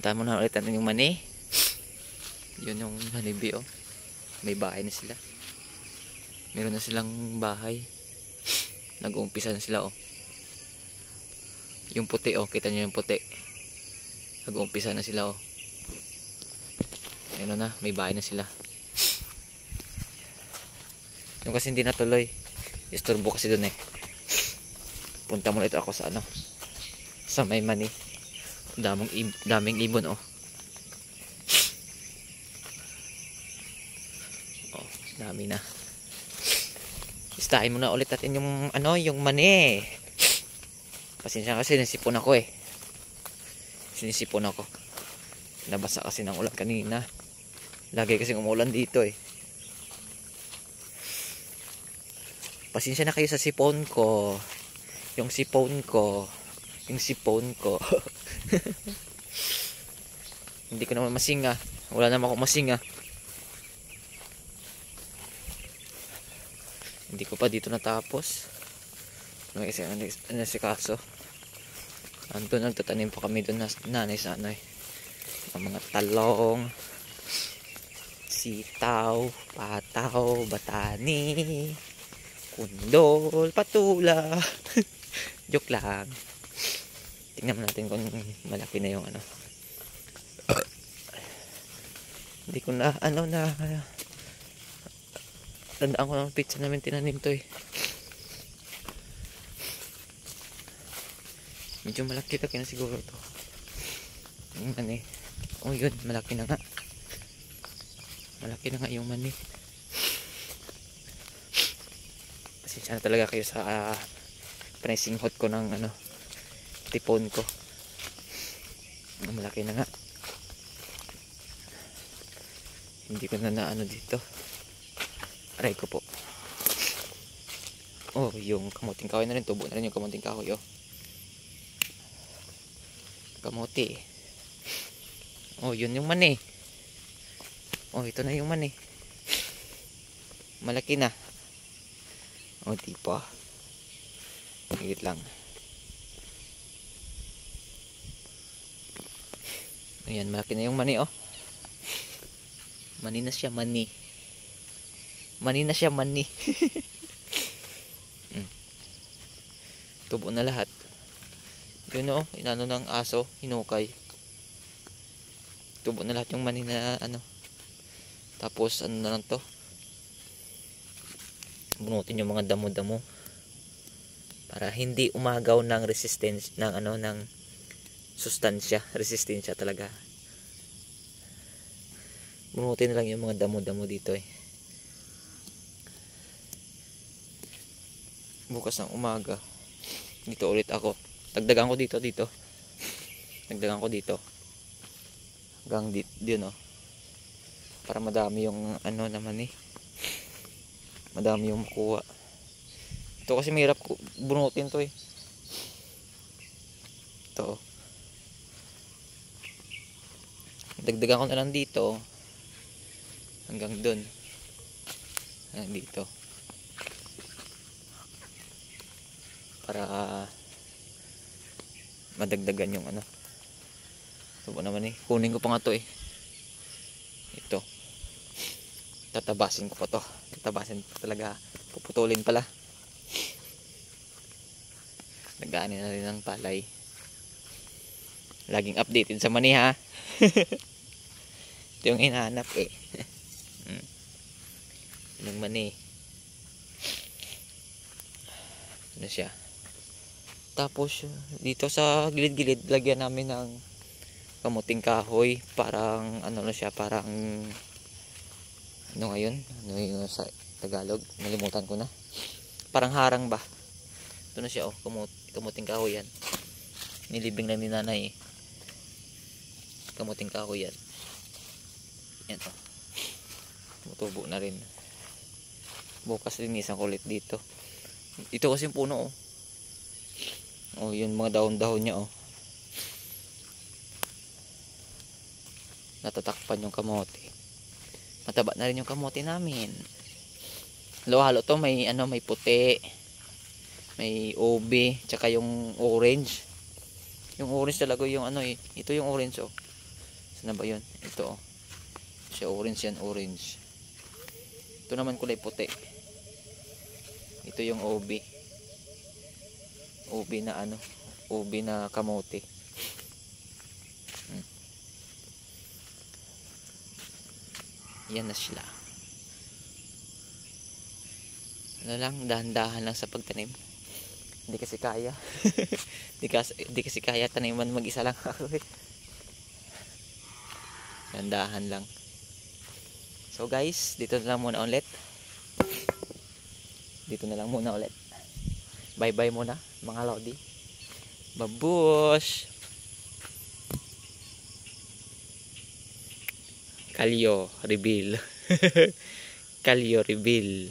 Punta mo na ulit natin yung mani. Yun yung hanibi, oh. May bahay na sila. Meron na silang bahay. Nag-uumpisa na sila, oh. Yung puti, oh. Kita nyo yung puti. Nag-uumpisa na sila, oh. Ayun na, may bahay na sila. Yung kasi hindi natuloy. Istorbo kasi dun, eh. Punta muna ito ako sa ano, sa may mani. Daming ibon, oh. Oh, dami na. Istahin muna ulit natin yung ano, yung mani. Pasensya kasi nasipon ako, eh. Sinisipon ako. Nabasa kasi ng ulan kanina. Lagi kasi umulan dito, eh. Pasensya na kayo sa sipon ko. Yung sipon ko. Hindi ko naman masinga. Wala naman akong masinga. Hindi ko pa dito natapos. Kasi si kaso. Andun nagtatanim pa kami doon na nanay sa ano, eh. Ang mga talong, sitaw, pataw, batani, kundol, patula. Joke lang. Tingnan natin kung malaki na yung ano. Hindi ko na ano na tandaan ko ng pizza namin tinanim to, eh. Medyo malaki-laki na siguro to. Yung mani. Oh yun, malaki na nga. Malaki na nga yung mani. Pasensya na talaga kayo sa pressing hot ko ng ano, tipon ko. Malaki na nga. Hindi ko na ano dito. Aray ko po. Oh, yung kamuting kahoy na rin. Tubo na rin yung kamuting kahoy, oh. Kamuti. Oh, yun yung mani. Oh, ito na yung mani. Malaki na. Oh, di pa. Higit lang. Ayan, malaki na yung mani, oh. Mani na siya, mani. Mani na siya, mani. Tubo na lahat. Yun, oh, inano ng aso, hinukay. Tubo na lahat yung mani na ano. Tapos ano na lang to. Bunutin yung mga damo-damo para hindi umagaw ng resistance ng ano, ng sustansya, resistensya talaga. Bunutin na lang yung mga damo-damo dito, eh. Bukas ng umaga dito ulit ako. Dagdagan ko dito. Dagdagan ko dito. Hanggang dito, oh. Para madami yung ano naman, eh. Madami yung makuha. Ito kasi mahirap bunutin to, eh. Ito. Dagdagan ko na lang dito. Hanggang dun. Hanggang dito. Para madagdagan yung ano. Ito naman, eh. Kunin ko pa nga to, eh. Ito. Tatabasin ko pa to. Tatabasin pa talaga. Puputulin pala. Nag-aani na rin ng palay. Laging updated sa mani, ha. Ito yung hinahanap, eh. Yung mani. Ano siya. Tapos dito sa gilid-gilid lagyan namin ng kamuting kahoy. Parang ano na siya. Parang ano ngayon? Ano yung sa Tagalog? Nalimutan ko na. Parang harang ba? Ito na siya, oh. Kamuting kahoy yan. Nilibing lang ni nanay, eh. Kamuting kahoy yan. Yan, oh. Tumutubo na rin. Bukas linisan ko ulit dito. Ito kasi yung puno, oh. Oh, yun mga dahon-dahon niya, oh. Natatakpan yung kamote. Mataba na rin yung kamote namin. Halo-halo to, may ano, may puti, may ube, tsaka yung orange. Yung orange talaga yung ano, eh. Ito yung orange, oh. Saan na ba yun? Ito, oh. Siya orange yan, orange. Ito naman kulay puti. Ito yung OB. OB na ano, OB na kamote. Yan na sila. Ano lang, dahan-dahan lang sa pagtanim. Hindi kasi kaya. Hindi kasi kaya taniman mag-isa lang ako. Dahan-dahan lang. So guys, dito na lang muna ulit. Dito na lang muna ulit. Bye-bye muna mga lodi. Babush! Kalyo reveal. Kalyo reveal.